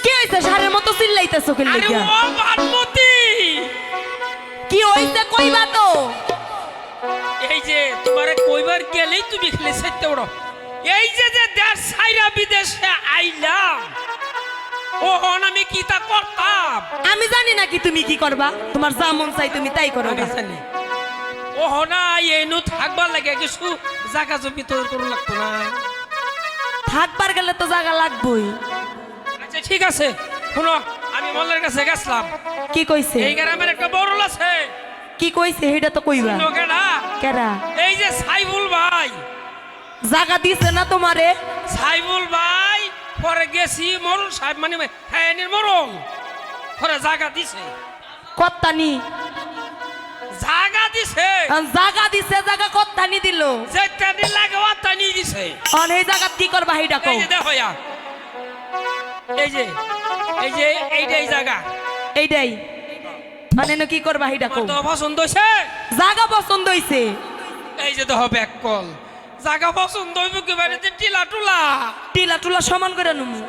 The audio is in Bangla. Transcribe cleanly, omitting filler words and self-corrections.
কি হইছে সারের মতো চিল্লাইতেছো কি আরে লাগা ও বানমতি কি হইছে কইবা তো এই যে তোমারে কইবার গেলেই তুমি খেলে সেতে বড় এই যে যে দেশ ছাইরা বিদেশে আইলাম ও হন আমি কি তা করতাম আমি জানি না কি তুমি কি করবা তোমার যা মন চাই তুমি তাই করো আমি জানি ও হনা এইনু থাকবার লাগে কিছু জায়গা জমি তৈরি করুন লাগতো না থাকবার গেলে তো জায়গা লাগবেই আচ্ছা ঠিক আছে শুনো আমি মোল্লার কাছে গেছিলাম কি কইছে এই গ্রামের একটা বড়ল আছে কি কইছে সেটা তো কইবা লোকেরা কেরা এই যে সাইবুল ভাই জায়গা দিছে না তোমারে সাইবুল ভাই পরে গেছি মরুল সাহেব মানে হ্যাঁ মরল পরে জায়গা দিছে কত্তানি জায়গা দিছে জায়গা দিছে জায়গা কত্তানি দিল যে টানি লাগে ও টানি দিছে অন এই জায়গা কি করবা সেইটা কও এই যে দেখো ইয়া এই যে এই যে এইটাই জায়গা এইটাই মানে কি করবা সেইটা কও তো পছন্দ হইছে জায়গা পছন্দ হইছে এই যে দেখো ব্যাক কল জায়গা পছন্দ হইব কি বাড়িতে টিলা টুলা টিলা টুলা সমান করে নুমু